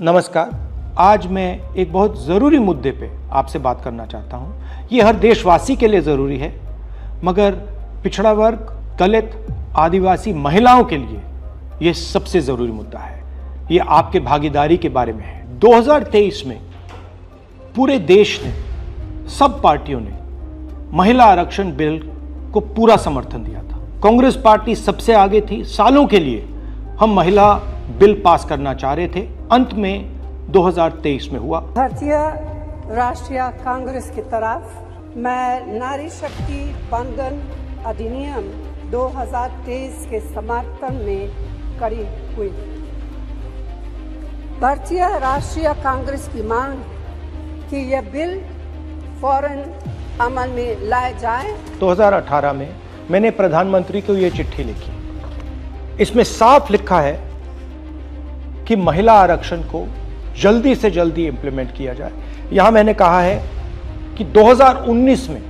नमस्कार। आज मैं एक बहुत ज़रूरी मुद्दे पे आपसे बात करना चाहता हूँ। ये हर देशवासी के लिए ज़रूरी है, मगर पिछड़ा वर्ग, दलित, आदिवासी महिलाओं के लिए ये सबसे ज़रूरी मुद्दा है। ये आपके भागीदारी के बारे में है। 2023 में पूरे देश ने, सब पार्टियों ने महिला आरक्षण बिल को पूरा समर्थन दिया था। कांग्रेस पार्टी सबसे आगे थी। सालों के लिए हम महिला बिल पास करना चाह रहे थे। अंत में 2023 में हुआ। भारतीय राष्ट्रीय कांग्रेस की तरफ मैं नारी शक्ति बंधन अधिनियम 2023 के समर्थन में खड़ी हुई। भारतीय राष्ट्रीय कांग्रेस की मांग कि यह बिल फौरन अमल में लाया जाए। 2018 में मैंने प्रधानमंत्री को ये चिट्ठी लिखी। इसमें साफ लिखा है कि महिला आरक्षण को जल्दी से जल्दी इंप्लीमेंट किया जाए। यहां मैंने कहा है कि 2019 में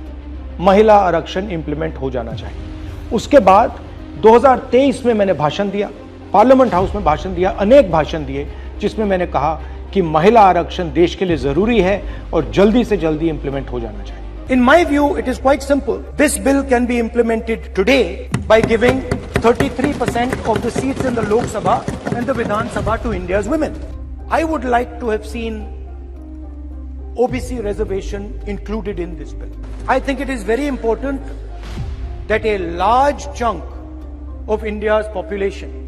महिला आरक्षण इंप्लीमेंट हो जाना चाहिए। उसके बाद 2023 में मैंने भाषण दिया, पार्लियामेंट हाउस में भाषण दिया, अनेक भाषण दिए, जिसमें मैंने कहा कि महिला आरक्षण देश के लिए जरूरी है और जल्दी से जल्दी इंप्लीमेंट हो जाना चाहिए। In my view, it is quite simple. This bill can be implemented today by giving 33% of the seats in the Lok Sabha and the Vidhan Sabha to India's women. I would like to have seen OBC reservation included in this bill. I think it is very important that a large chunk of India's population,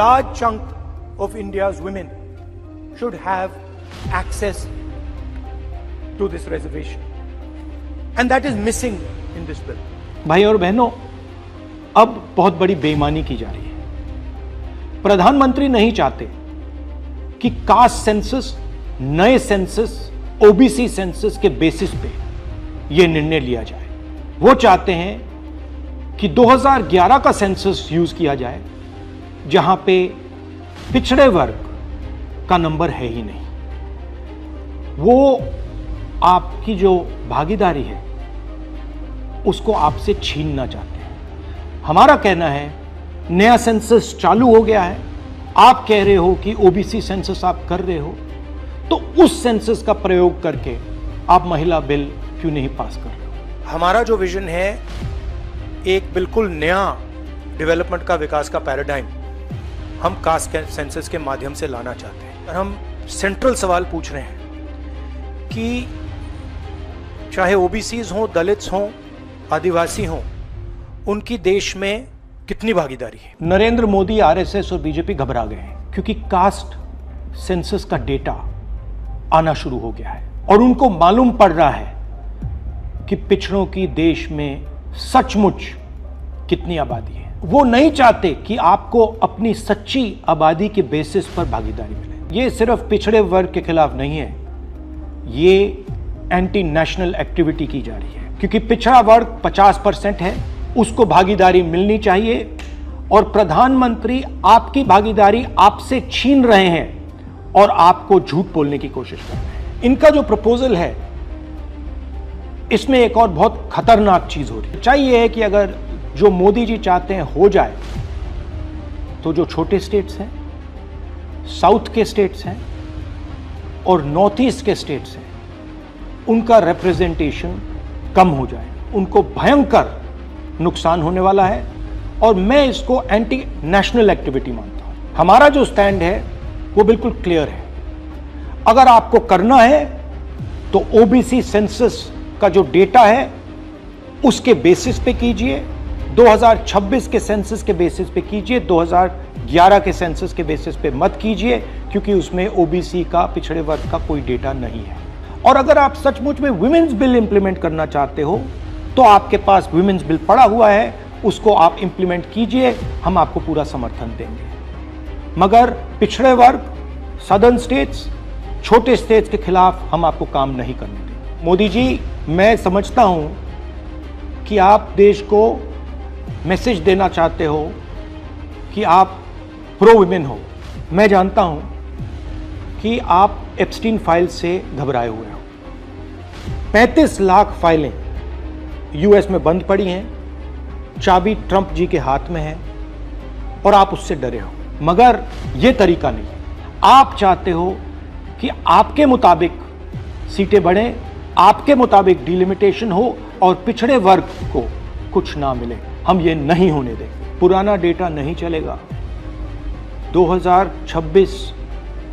large chunk of India's women should have access to this reservation. And that is missing in this bill. भाई और बहनों, अब बहुत बड़ी बेईमानी की जा रही है। प्रधानमंत्री नहीं चाहते कि कास्ट सेंसस, नए सेंसस, ओबीसी सेंसस के बेसिस पे यह निर्णय लिया जाए। वो चाहते हैं कि 2011 का सेंसस यूज किया जाए, जहां पे पिछड़े वर्ग का नंबर है ही नहीं। वो आपकी जो भागीदारी है उसको आपसे छीनना चाहते हैं। हमारा कहना है नया सेंसस चालू हो गया है, आप कह रहे हो कि ओबीसी सेंसस आप कर रहे हो, तो उस सेंसस का प्रयोग करके आप महिला बिल क्यों नहीं पास कर रहे हो? हमारा जो विजन है एक बिल्कुल नया डेवलपमेंट का, विकास का पैराडाइम हम कास्ट सेंसस के माध्यम से लाना चाहते हैं। और हम सेंट्रल सवाल पूछ रहे हैं कि चाहे ओबीसीज हों, दलित्स हों, आदिवासी हों, उनकी देश में कितनी भागीदारी है। नरेंद्र मोदी, आरएसएस और बीजेपी घबरा गए हैं क्योंकि कास्ट सेंसस का डेटा आना शुरू हो गया है और उनको मालूम पड़ रहा है कि पिछड़ों की देश में सचमुच कितनी आबादी है। वो नहीं चाहते कि आपको अपनी सच्ची आबादी के बेसिस पर भागीदारी मिले। ये सिर्फ पिछड़े वर्ग के खिलाफ नहीं है, ये एंटी नेशनल एक्टिविटी की जा रही है, क्योंकि पिछड़ा वर्ग 50% है, उसको भागीदारी मिलनी चाहिए और प्रधानमंत्री आपकी भागीदारी आपसे छीन रहे हैं और आपको झूठ बोलने की कोशिश कर रहे हैं। इनका जो प्रपोजल है इसमें एक और बहुत खतरनाक चीज हो रही है। चाहिए है कि अगर जो मोदी जी चाहते हैं हो जाए, तो जो छोटे स्टेट्स हैं, साउथ के स्टेट्स हैं और नॉर्थ ईस्ट के स्टेट्स हैं, उनका रिप्रेजेंटेशन कम हो जाए। उनको भयंकर नुकसान होने वाला है और मैं इसको एंटी नेशनल एक्टिविटी मानता हूं। हमारा जो स्टैंड है वो बिल्कुल क्लियर है। अगर आपको करना है तो ओबीसी सेंसस का जो डेटा है उसके बेसिस पे कीजिए, 2026 के सेंसस के बेसिस पे कीजिए, 2011 के सेंसस के बेसिस पे मत कीजिए, क्योंकि उसमें ओबीसी का, पिछड़े वर्ग का कोई डेटा नहीं है। और अगर आप सचमुच में विमेंस बिल इंप्लीमेंट करना चाहते हो तो आपके पास विमेंस बिल पड़ा हुआ है, उसको आप इंप्लीमेंट कीजिए, हम आपको पूरा समर्थन देंगे। मगर पिछड़े वर्ग, सदर्न स्टेट्स, छोटे स्टेट्स के खिलाफ हम आपको काम नहीं करने देंगे। मोदी जी, मैं समझता हूं कि आप देश को मैसेज देना चाहते हो कि आप प्रो विमेन हो। मैं जानता हूं कि आप एप्स्टीन फाइल से घबराए हुए हो। 35 लाख फाइलें यूएस में बंद पड़ी हैं, चाबी ट्रंप जी के हाथ में है और आप उससे डरे हो। मगर यह तरीका नहीं है। आप चाहते हो कि आपके मुताबिक सीटें बढ़े, आपके मुताबिक डिलिमिटेशन हो और पिछड़े वर्ग को कुछ ना मिले। हम ये नहीं होने देंगे। पुराना डेटा नहीं चलेगा। 2026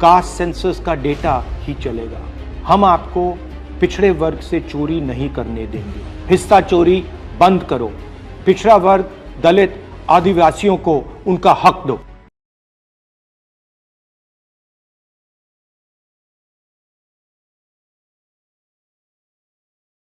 कास्ट सेंसस का डेटा ही चलेगा। हम आपको पिछड़े वर्ग से चोरी नहीं करने देंगे। हिस्सा चोरी बंद करो। पिछड़ा वर्ग, दलित, आदिवासियों को उनका हक दो।